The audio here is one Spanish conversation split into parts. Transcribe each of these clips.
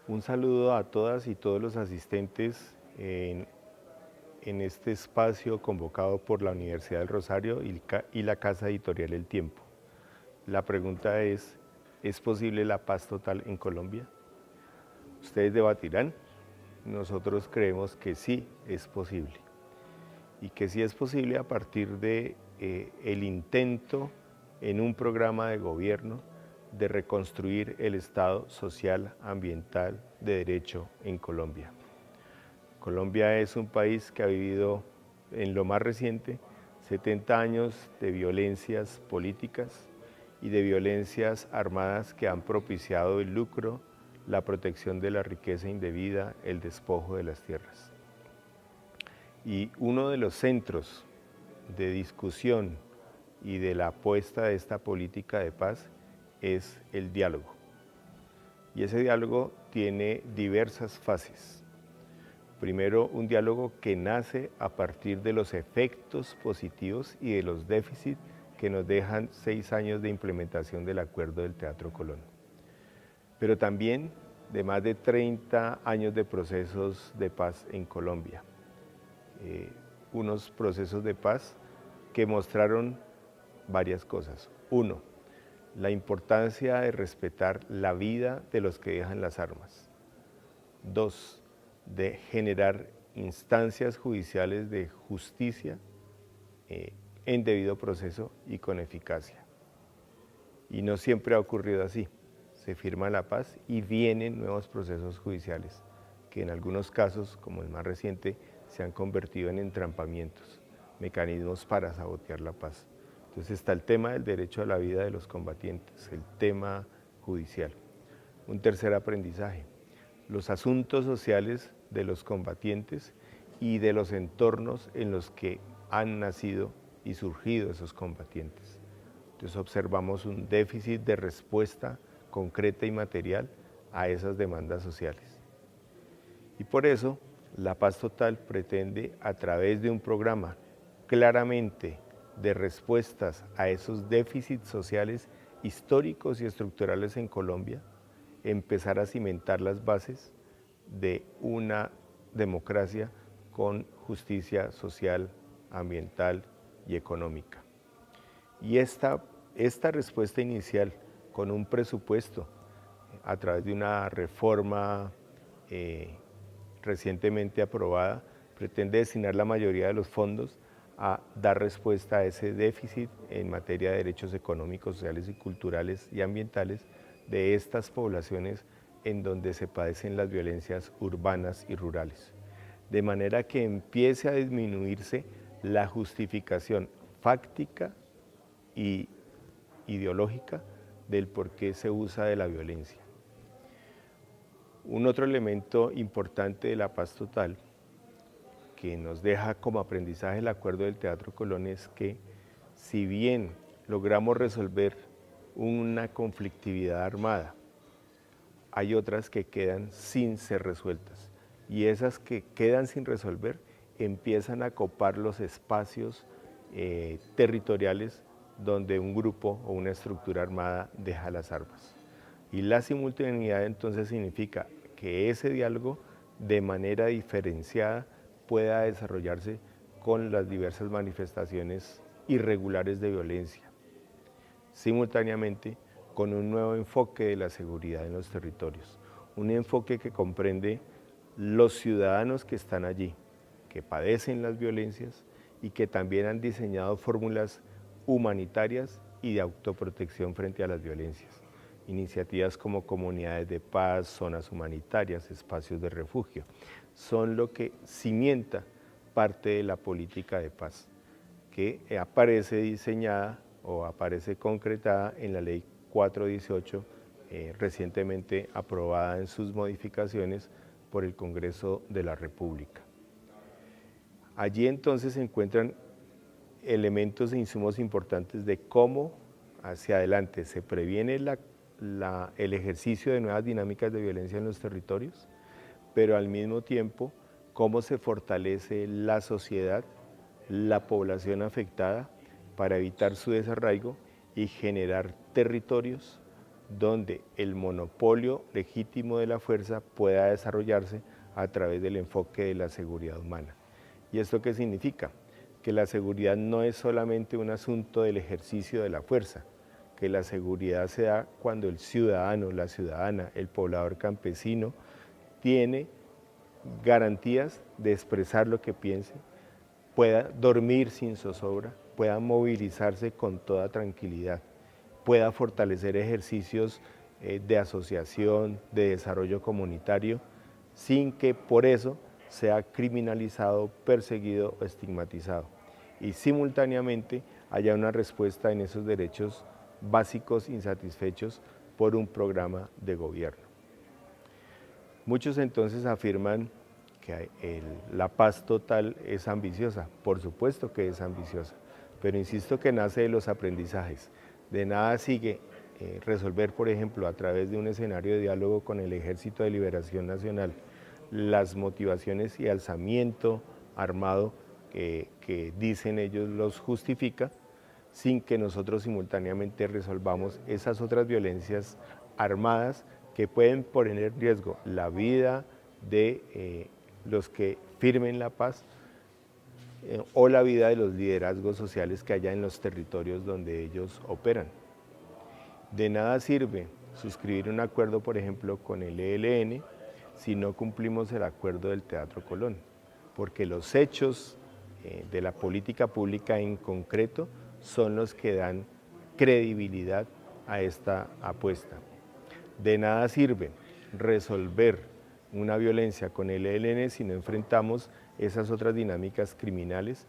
Un saludo a todas y todos los asistentes en este espacio convocado por la Universidad del Rosario y la Casa Editorial El Tiempo. La pregunta ¿es posible la paz total en Colombia? Ustedes debatirán, nosotros creemos que sí es posible y que sí es posible a partir de el intento en un programa de gobierno de reconstruir el Estado social, ambiental, de derecho en Colombia. Colombia es un país que ha vivido en lo más reciente 70 años de violencias políticas y de violencias armadas que han propiciado el lucro, la protección de la riqueza indebida, el despojo de las tierras. Y uno de los centros de discusión y de la apuesta de esta política de paz es el diálogo. Y ese diálogo tiene diversas fases. Primero, un diálogo que nace a partir de los efectos positivos y de los déficits que nos dejan 6 años de implementación del Acuerdo del Teatro Colón. Pero también de más de 30 años de procesos de paz en Colombia. Unos procesos de paz que mostraron varias cosas. Uno, la importancia de respetar la vida de los que dejan las armas. Dos, de generar instancias judiciales de justicia en debido proceso y con eficacia. Y no siempre ha ocurrido así. Se firma la paz y vienen nuevos procesos judiciales, que en algunos casos, como el más reciente, se han convertido en entrampamientos, mecanismos para sabotear la paz. Entonces está el tema del derecho a la vida de los combatientes, el tema judicial. Un tercer aprendizaje, los asuntos sociales de los combatientes y de los entornos en los que han nacido y surgido esos combatientes. Entonces observamos un déficit de respuesta concreta y material a esas demandas sociales. Y por eso la paz total pretende, a través de un programa claramente de respuestas a esos déficits sociales históricos y estructurales en Colombia, empezar a cimentar las bases de una democracia con justicia social, ambiental y económica. Y esta respuesta inicial con un presupuesto a través de una reforma recientemente aprobada, pretende destinar la mayoría de los fondos a dar respuesta a ese déficit en materia de derechos económicos, sociales y culturales y ambientales de estas poblaciones en donde se padecen las violencias urbanas y rurales. De manera que empiece a disminuirse la justificación fáctica y ideológica del por qué se usa de la violencia. Un otro elemento importante de la paz total que nos deja como aprendizaje el Acuerdo del Teatro Colón es que si bien logramos resolver una conflictividad armada, hay otras que quedan sin ser resueltas y esas que quedan sin resolver empiezan a copar los espacios territoriales donde un grupo o una estructura armada deja las armas. Y la simultaneidad entonces significa que ese diálogo de manera diferenciada pueda desarrollarse con las diversas manifestaciones irregulares de violencia, simultáneamente con un nuevo enfoque de la seguridad en los territorios, un enfoque que comprende los ciudadanos que están allí, que padecen las violencias y que también han diseñado fórmulas humanitarias y de autoprotección frente a las violencias. Iniciativas como comunidades de paz, zonas humanitarias, espacios de refugio, son lo que cimienta parte de la política de paz, que aparece diseñada o aparece concretada en la Ley 418, recientemente aprobada en sus modificaciones por el Congreso de la República. Allí entonces se encuentran elementos e insumos importantes de cómo hacia adelante se previene el ejercicio de nuevas dinámicas de violencia en los territorios, pero al mismo tiempo cómo se fortalece la sociedad, la población afectada para evitar su desarraigo y generar territorios donde el monopolio legítimo de la fuerza pueda desarrollarse a través del enfoque de la seguridad humana. ¿Y esto qué significa? Que la seguridad no es solamente un asunto del ejercicio de la fuerza, que la seguridad se da cuando el ciudadano, la ciudadana, el poblador campesino tiene garantías de expresar lo que piense, pueda dormir sin zozobra, pueda movilizarse con toda tranquilidad, pueda fortalecer ejercicios de asociación, de desarrollo comunitario, sin que por eso sea criminalizado, perseguido o estigmatizado. Y simultáneamente haya una respuesta en esos derechos básicos insatisfechos por un programa de gobierno. Muchos entonces afirman que la paz total es ambiciosa. Por supuesto que es ambiciosa, pero insisto que nace de los aprendizajes. De nada sigue resolver, por ejemplo, a través de un escenario de diálogo con el Ejército de Liberación Nacional, las motivaciones y alzamiento armado que dicen ellos los justifica, sin que nosotros simultáneamente resolvamos esas otras violencias armadas que pueden poner en riesgo la vida de los que firmen la paz o la vida de los liderazgos sociales que haya en los territorios donde ellos operan. De nada sirve suscribir un acuerdo, por ejemplo, con el ELN si no cumplimos el acuerdo del Teatro Colón, porque los hechos de la política pública en concreto son los que dan credibilidad a esta apuesta. De nada sirve resolver una violencia con el ELN si no enfrentamos esas otras dinámicas criminales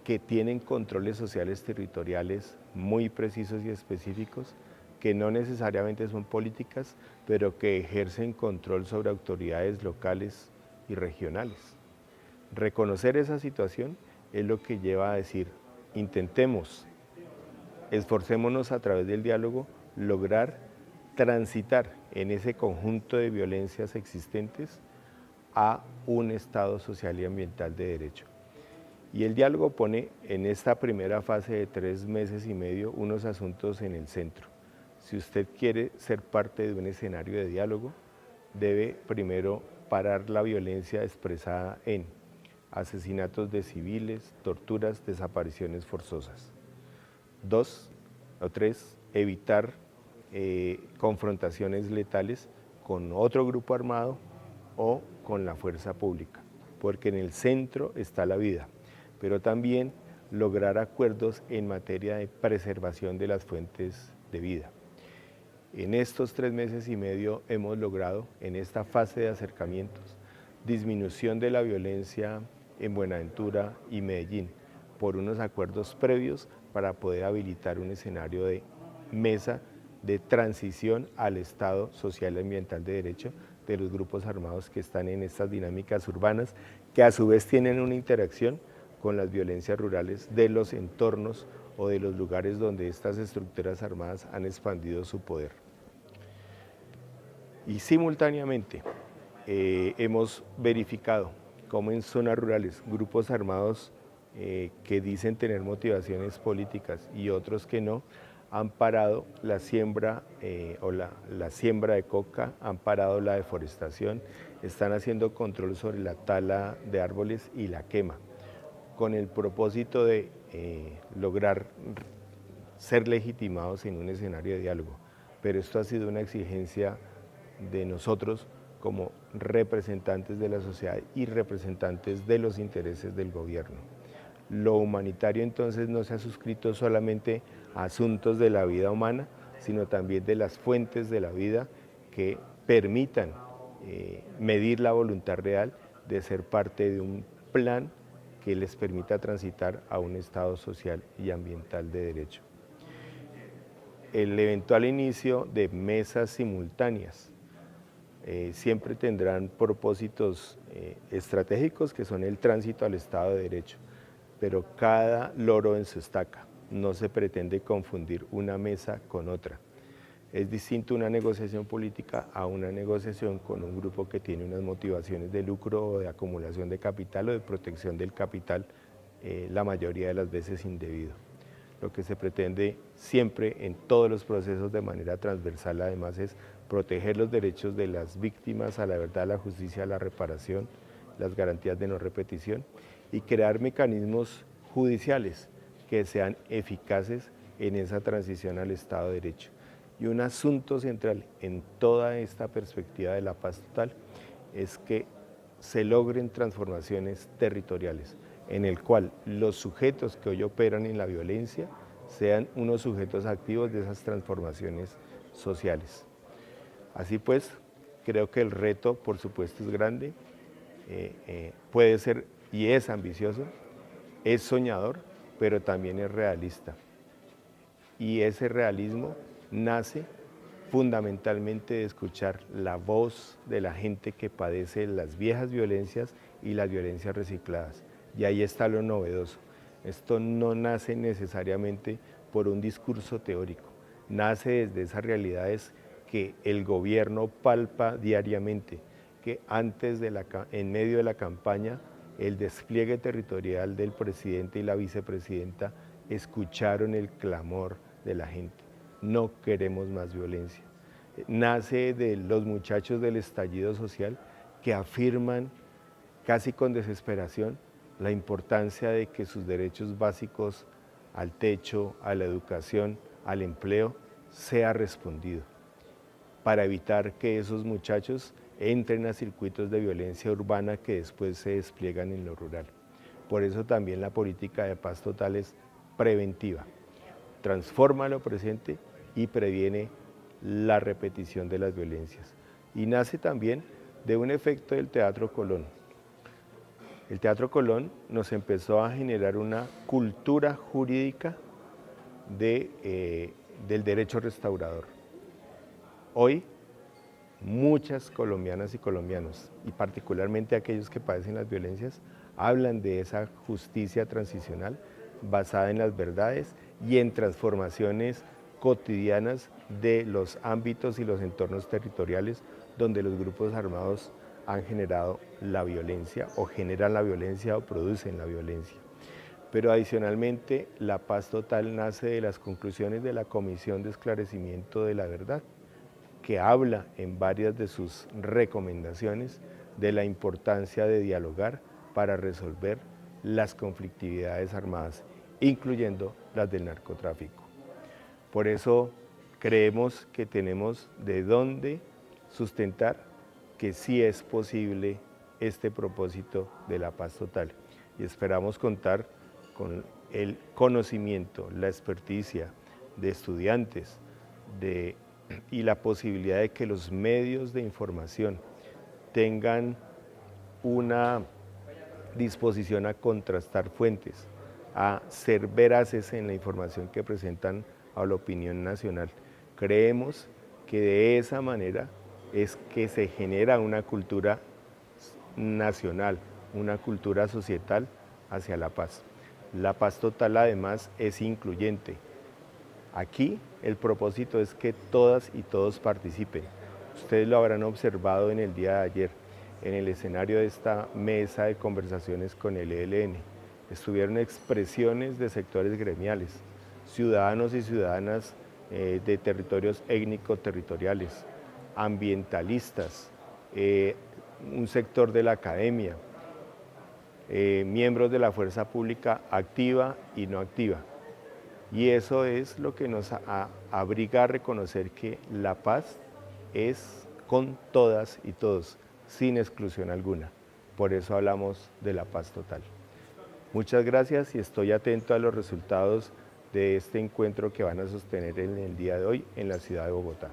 que tienen controles sociales territoriales muy precisos y específicos, que no necesariamente son políticas, pero que ejercen control sobre autoridades locales y regionales. Reconocer esa situación es lo que lleva a decir, intentemos, esforcémonos a través del diálogo, lograr transitar en ese conjunto de violencias existentes a un Estado social y ambiental de derecho. Y el diálogo pone en esta primera fase de 3 meses y medio unos asuntos en el centro. Si usted quiere ser parte de un escenario de diálogo, debe primero parar la violencia expresada en asesinatos de civiles, torturas, desapariciones forzosas. 2 o 3, evitar confrontaciones letales con otro grupo armado o con la fuerza pública, porque en el centro está la vida, pero también lograr acuerdos en materia de preservación de las fuentes de vida. En estos 3 meses y medio hemos logrado, en esta fase de acercamientos, disminución de la violencia en Buenaventura y Medellín, por unos acuerdos previos para poder habilitar un escenario de mesa de transición al Estado social y ambiental de derecho de los grupos armados que están en estas dinámicas urbanas, que a su vez tienen una interacción con las violencias rurales de los entornos o de los lugares donde estas estructuras armadas han expandido su poder. Y simultáneamente hemos verificado cómo en zonas rurales grupos armados que dicen tener motivaciones políticas y otros que no, han parado la siembra la siembra de coca, han parado la deforestación, están haciendo control sobre la tala de árboles y la quema, con el propósito de lograr ser legitimados en un escenario de diálogo. Pero esto ha sido una exigencia de nosotros como representantes de la sociedad y representantes de los intereses del gobierno. Lo humanitario entonces no se ha suscrito solamente a asuntos de la vida humana, sino también de las fuentes de la vida que permitan medir la voluntad real de ser parte de un plan que les permita transitar a un Estado social y ambiental de derecho. El eventual inicio de mesas simultáneas siempre tendrán propósitos estratégicos que son el tránsito al Estado de Derecho, pero cada loro en su estaca, no se pretende confundir una mesa con otra. Es distinto una negociación política a una negociación con un grupo que tiene unas motivaciones de lucro o de acumulación de capital o de protección del capital, la mayoría de las veces indebido. Lo que se pretende siempre en todos los procesos de manera transversal además es proteger los derechos de las víctimas a la verdad, a la justicia, a la reparación, las garantías de no repetición y crear mecanismos judiciales que sean eficaces en esa transición al Estado de Derecho. Y un asunto central en toda esta perspectiva de la paz total es que se logren transformaciones territoriales, en el cual los sujetos que hoy operan en la violencia sean unos sujetos activos de esas transformaciones sociales. Así pues, creo que el reto, por supuesto, es grande, puede ser y es ambicioso, es soñador, pero también es realista. Y ese realismo nace fundamentalmente de escuchar la voz de la gente que padece las viejas violencias y las violencias recicladas. Y ahí está lo novedoso. Esto no nace necesariamente por un discurso teórico, nace desde esas realidades que el gobierno palpa diariamente, que en medio de la campaña, el despliegue territorial del presidente y la vicepresidenta escucharon el clamor de la gente. No queremos más violencia. Nace de los muchachos del estallido social que afirman casi con desesperación la importancia de que sus derechos básicos al techo, a la educación, al empleo, sea respondido, para evitar que esos muchachos entren a circuitos de violencia urbana que después se despliegan en lo rural. Por eso también la política de paz total es preventiva, transforma lo presente y previene la repetición de las violencias. Y nace también de un efecto del Teatro Colón. El Teatro Colón nos empezó a generar una cultura jurídica del derecho restaurador. Hoy, muchas colombianas y colombianos, y particularmente aquellos que padecen las violencias, hablan de esa justicia transicional basada en las verdades y en transformaciones cotidianas de los ámbitos y los entornos territoriales donde los grupos armados han generado la violencia o generan la violencia o producen la violencia. Pero adicionalmente, la paz total nace de las conclusiones de la Comisión de Esclarecimiento de la Verdad, que habla en varias de sus recomendaciones de la importancia de dialogar para resolver las conflictividades armadas, incluyendo las del narcotráfico. Por eso creemos que tenemos de dónde sustentar que sí es posible este propósito de la paz total y esperamos contar con el conocimiento, la experticia de estudiantes y la posibilidad de que los medios de información tengan una disposición a contrastar fuentes, a ser veraces en la información que presentan a la opinión nacional. Creemos que de esa manera es que se genera una cultura nacional, una cultura societal hacia la paz. La paz total además es incluyente. Aquí el propósito es que todas y todos participen. Ustedes lo habrán observado en el día de ayer, en el escenario de esta mesa de conversaciones con el ELN. Estuvieron expresiones de sectores gremiales, ciudadanos y ciudadanas de territorios étnico-territoriales, ambientalistas, un sector de la academia, miembros de la fuerza pública activa y no activa. Y eso es lo que nos abriga a reconocer que la paz es con todas y todos, sin exclusión alguna. Por eso hablamos de la paz total. Muchas gracias y estoy atento a los resultados de este encuentro que van a sostener en el día de hoy en la ciudad de Bogotá.